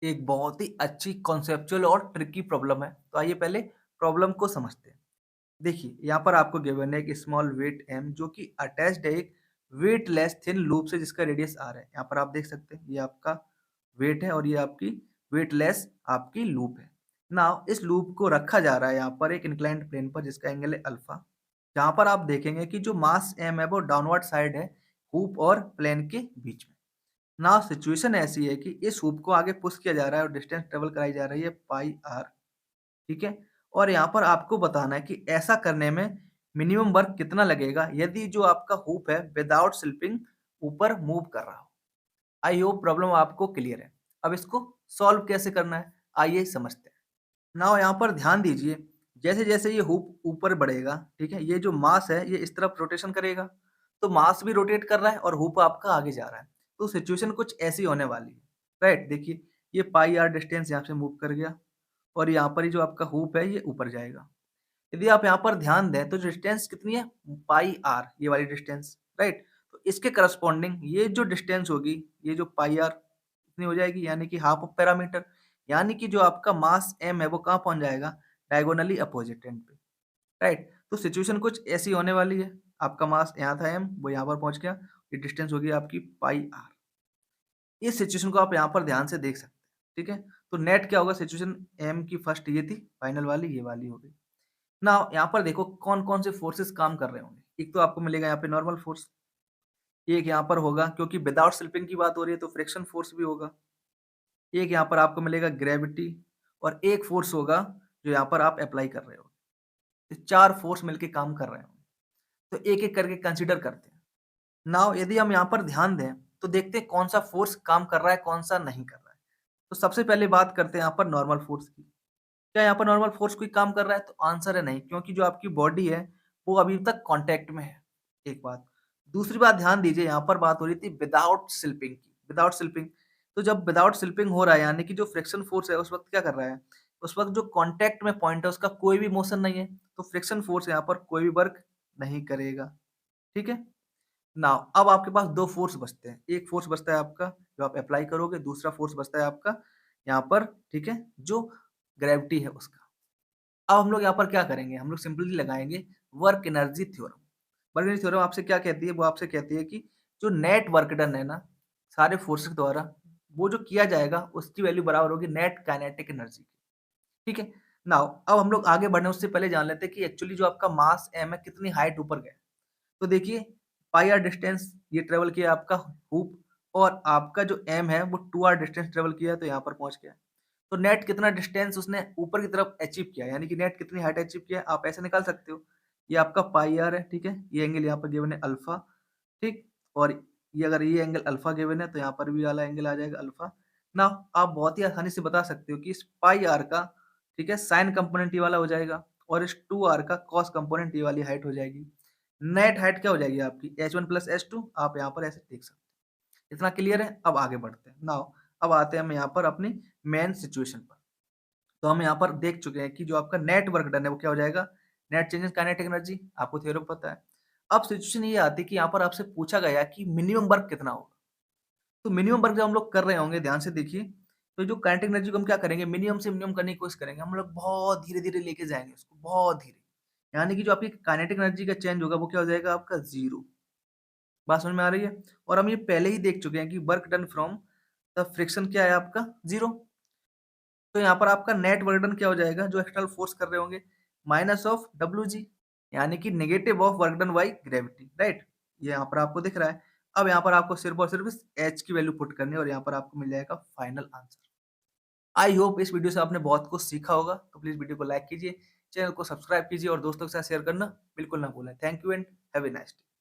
एक बहुत ही अच्छी कॉन्सेप्चुअल और ट्रिकी प्रॉब्लम है। तो आइए पहले प्रॉब्लम को समझते हैं। देखिए, यहाँ पर आपको गिवन है एक स्मॉल वेट m जो कि अटैच्ड है एक वेटलेस थिन लूप से जिसका रेडियस r है। यहाँ पर आप देख सकते हैं ये आपका वेट है और ये आपकी वेटलेस आपकी लूप है। नाउ इस लूप को रखा जा रहा है यहाँ पर एक इंक्लाइंड प्लेन पर जिसका एंगल है अल्फा। जहाँ पर आप देखेंगे कि जो मास m है वो डाउनवर्ड साइड है हुप और प्लेन के बीच में। नाउ सिचुएशन ऐसी है कि इस हुप को आगे पुश किया जा रहा है और डिस्टेंस ट्रेवल कराई जा रही है पाई r, ठीक है? और यहाँ पर आपको बताना है कि ऐसा करने में मिनिमम वर्क कितना लगेगा यदि जो आपका हुप है विदाउट स्लिपिंग ऊपर मूव कर रहा हो। आई होप प्रॉब्लम आपको क्लियर है। अब इसको सॉल्व कैसे करना है, आइए समझते हैं। नाउ यहाँ पर ध्यान दीजिए, जैसे-जैसे ये हुप ऊपर बढ़ेगा, ठीक है? ये जो मास है ये इस तरफ रोटेशन करेगा, तो मास भी रोटेट कर रहा है और हुप आपका आगे जा रहा है। तो सिचुएशन कुछ ऐसी होने वाली है, राइट? देखिए, ये पाई आर डिस्टेंस यहाँ से मूव कर गया और यहाँ पर ये जो आपका हुप है ये ऊपर जाएगा। यदि आप यहाँ पर ध्यान दें तो डिस्टेंस कितनी है? पाई आर, ये वाली डिस्टेंस, राइट? तो इसके करस्पॉन्डिंग ये जो डिस्टेंस होगी, ये जो पाई आर कितनी हो जाएगी यानी कि हाफ ऑफ पैरामीटर, यानी कि जो आपका मास m है वो कहाँ पहुँच जाएगा? डायगोनली अपोजिट एंड पे, राइट? तो सिचुएशन कुछ ऐसी होने वाली है, आपका मास यहाँ था m वो यहाँ पर पहुँच गया, ये डिस्टेंस होगी आपकी पाई आर। इस सिचुएशन को आप यहाँ पर ध्यान से देख सकते हैं, ठीक है? तो नेट क्या होगा सिचुएशन m की फर्स्ट ये थी, फाइनल वाली ये वाली हो गई। नाउ यहाँ पर देखो कौन-कौन से फोर्सेस काम कर रहे होंगे। एक तो आपको मिलेगा यहाँ पे नॉर्मल फोर्स, एक यहाँ पर होगा क्योंकि विदाउट स्लिपिंग की बात हो रही है तो फ्रिक्शन फोर्स भी होगा। एक यहाँ पर आपको मिलेगा ग्रेविटी और एक फोर्स होगा जो यहाँ पर आप अप्लाई कर रहे हो। ये 4 फोर्स मिलके काम कर रहे होंगे। तो एक-एक करके कंसीडर करते हैं। नाउ यदि हम यहाँ पर ध्यान दें तो देखते हैं कौन-सा फोर्स काम कर रहा है, कौन-सा नहीं कर रहा है। तो सबसे पहले बात करते हैं यहाँ पर नॉर्मल फोर्स की। क्या यहाँ पर नॉर्मल फोर्स कोई काम कर रहा है? तो आंसर है नहीं, क्योंकि जो आपकी बॉडी है, वो अभी तक कॉन्टैक्ट में है, एक बात। दूसरी बात ध्यान दीजिए यहाँ पर बात हो रही थी विदाउट स्लिपिंग की, विदाउट स्लिपिंग। तो जब विदाउट स्लिपिंग हो रहा है यानी कि जो फ्रिक्शन फोर्स है उस वक़्त क्या कर रहा है? उस वक़्त जो कॉन्टैक्ट में पॉइंट है उसका कोई भी मोशन नहीं है, तो फ्रिक्शन फोर्स यहाँ पर कोई भी वर्क नहीं करेगा, ठीक है? नाउ अब आपके पास 2 फोर्स बचते हैं। एक फोर्स बचता है आपका जो आप अप्लाई करोगे, दूसरा फोर्स बचता है आपका यहाँ पर, ठीक है? जो ग्रेविटी है उसका। अब हम लोग यहाँ पर क्या करेंगे? हम लोग सिंपली लगाएँगे work energy theorem. Work energy theorem आपसे क्या कहती है? वो आपसे कहती है कि जो नेट वर्क डन है ना, सारे फोर्सेस द्वारा, वो जो किया जाएगा उसकी वैल्यू बराबर होगी नेट काइनेटिक एनर्जी की। ठीक है? नाउ अब हम लोग आगे बढ़ें उससे पहले जान लेते हैं कि एक्चुअली जो आपका मास m है कितनी हाइट ऊपर गया है। तो देखिए पाई आर डिस्टेंस ये ट्रेवल किया आपका हूप और आपका जो m है वो 2r डिस्टेंस ट्रेवल किया है तो यहाँ पर पहुँच गया। तो नेट कितना डिस्टेंस उसने ऊपर की तरफ अचीव किया यानी कि नेट कितनी हाइट अचीव किया है आप ऐसे निकाल सकते हो। ये आपका पाई आर है, ठीक है? ये एंगल यहाँ पर गिवन है अल्फा, ठीक? और ये अगर ये एंगल अल्फा गिवन है तो यहाँ पर भी वाला एंगल आ जाएगा अल्फा। नाउ आप बहुत ही आसानी से बता सकते हो कि इस पाई आर का, ठीक है, साइन कंपोनेंट ये वाला हो जाएगा और इस 2r का कॉस कंपोनेंट ये वाली हाइट हो जाएगी। नेट हाइट क्या हो जाएगी आपकी h1 प्लस h2, आप यहाँ पर ऐसे देख सकते हैं। इतना क्लियर है? अब आगे बढ़ते हैं। नाउ अब आते हैं हम यहाँ पर अपनी मेन सिचुएशन पर। तो हम यहाँ पर देख चुके हैं कि जो आपका नेट वर्क डन है वो क्या हो जाएगा? नेट चेंजेस काइनेटिक एनर्जी, आपको थ्योरम पता है। अब सिचुएशन ये आती है कि यहाँ पर आपसे पूछा गया कि मिनिमम वर्क कितना होगा? तो मिनिमम वर्क जब हम लोग कर रहे होंगे ध्यान से देखिए, तो जो काइनेटिक एनर्जी को हम क्या करेंगे मिनिमम से मिनिमम करने की कोशिश करेंगे। हम लोग बहुत धीरे-धीरे लेके जाएँगे उसको, बहुत धीरे। यानी कि जो आपकी काइनेटिक एनर्जी का चेंज होगा वो क्या हो जाएगा आपका 0। बात समझ में आ रही है? और हम ये पहले ही देख चुके हैं कि work done from the friction क्या है आपका 0। तो यहाँ पर आपका नेट वर्क डन क्या हो जाएगा जो एक्सटर्नल फोर्स कर रहे होंगे माइनस ऑफ WG, यानी कि negative of work done by gravity, right? ये यहाँ पर आपको दिख रहा है। अब यहाँ पर आपको सिर्फ और सिर्फ इस H की वैल्यू पुट करनी है और यहाँ पर आपको मिल जाएगा फाइनल आंसर। आई होप इस वीडियो से आपने बहुत कुछ सीखा होगा। तो प्लीज़ वीडियो को लाइक कीजिए, चैनल को सब्सक्राइब कीजिए और दोस्तों के साथ शेयर करना बिल्कुल ना भूलें। Thank you and have a nice day.